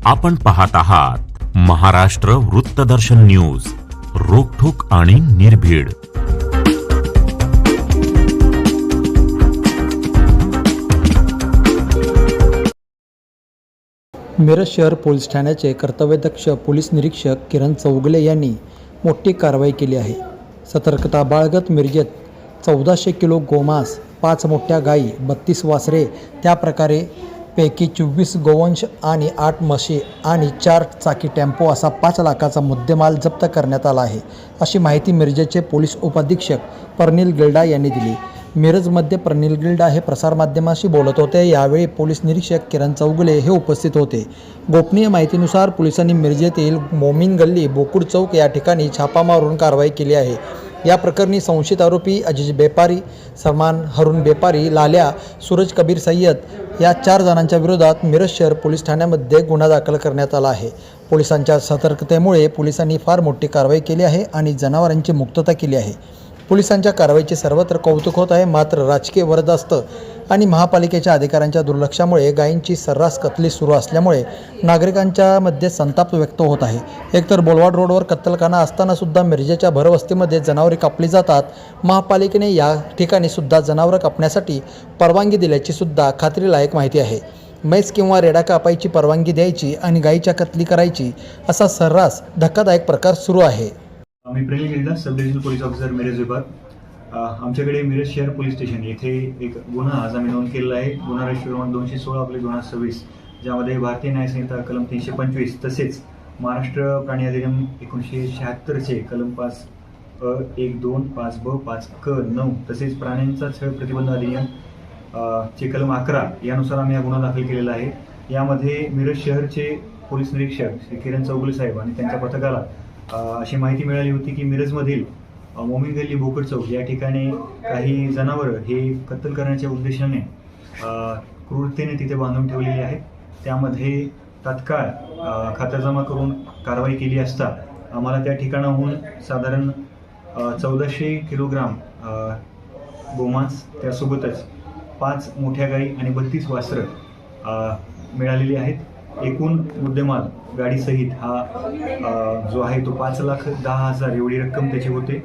आपण पाहत आहात महाराष्ट्र वृत्तदर्शन न्यूज, रोखठोक आणि निर्भीड. मिरज शहर पोलीस ठाण्याचे कर्तव्यदक्ष पोलीस निरीक्षक किरण चौगुले यांनी मोठी कारवाई केली आहे. सतर्कता बाळगत मिरजेत 1400 किलो गोमांस, 5 मोठ्या गायी, 32 वासरे, त्याप्रकारे पैकी 24 गोवंश आणि 8 म्हशी आणि 4 चाकी टेम्पो असा 5 लाखाचा मुद्देमाल जप्त करण्यात आला आहे, अशी माहिती मिरजेचे पोलीस उपाधीक्षक प्रनिल गिल्डा यांनी दिली. मिरजमध्ये प्रनिल गिल्डा हे प्रसारमाध्यमांशी बोलत होते. यावेळी पोलीस निरीक्षक किरण चौगुले हे उपस्थित होते. गोपनीय माहितीनुसार पोलिसांनी मिरजेतील मोमीन गल्ली, बोकुड चौक या ठिकाणी छापा मारून कारवाई केली आहे. या प्रकरणी संशयित आरोपी अजीज बेपारी, सलमान हरून बेपारी, लाल्या, सूरज कबीर सय्यद या 4 जणांच्या विरोधात मिरज शहर पोलीस ठाण्यामध्ये गुन्हा दाखल करण्यात आला आहे. पोलिसांच्या सतर्कतेमुळे पोलिसांनी फार मोठी कारवाई केली आहे आणि जनावरांची मुक्तता केली आहे. पोलिसांच्या कारवाईचे सर्वत्र कौतुक होत आहे. मात्र राजकीय वरदहस्त आणि महापालिकेच्या अधिकाऱ्यांच्या दुर्लक्षामुळे गायींची सर्रास कत्तली सुरू असल्यामुळे नागरिकांच्या मध्ये संताप व्यक्त होत आहे. एकतर बोलवाड रोडवर कत्तलखाना असताना सुद्धा मिरजेच्या भरवस्तीमध्ये जनावरे कापली जातात. महापालिकेने या ठिकाणी सुद्धा जनावरं कापण्यासाठी परवानगी दिल्याची सुद्धा खात्रीलायक माहिती आहे. म्हैस किंवा रेडा कापायची परवानगी द्यायची आणि गायीच्या कत्तली करायची असा सर्रास धक्कादायक प्रकार सुरू आहे. मी Pranil Gilda, sub divisional police officer Miraj विभाग. आमच्याकडे मिरज शहर पोलीस स्टेशन येथे एक गुन्हा आज आम्ही नोंद केलेला आहे. गुन्हा रजिस्टर क्रमांक 216/2026, ज्यामध्ये भारतीय न्याय संहिता कलम 325 तसेच महाराष्ट्र प्राणी अधिनियम 1976चे कलम 5(1), 5(ब), 5(क), 9 तसेच प्राण्यांचा छळ प्रतिबंध अधिनियम चे कलम 11 यानुसार आम्ही हा गुन्हा दाखल केलेला आहे. यामध्ये मिरज शहरचे पोलीस निरीक्षक श्री किरण चौगुले साहेब आणि त्यांच्या पथकाला अशी माहिती मिळाली होती की मिरजमधील मोमीन गल्ली, बोकुड चौक या ठिकाणी काही जनावरं हे कत्तल करण्याच्या उद्देशाने क्रूरतेने तिथे बांधून ठेवलेली आहेत. त्यामध्ये तात्काळ खातरजमा करून कारवाई केली असता आम्हाला त्या ठिकाणाहून साधारण 1400 किलोग्राम गोमांस, त्यासोबतच 5 मोठ्या गायी आणि 32 वासरं मिळालेली आहेत. एकूण मुद्देमाल गाडीसहित हा जो आहे तो 5,10,000 एवढी रक्कम त्याची होते.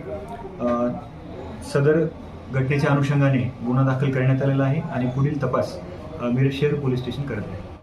सदर घटनेच्या अनुषंगाने गुन्हा दाखल करण्यात आलेला आहे आणि पुढील तपास मिरज शहर पोलीस स्टेशन करत आहे.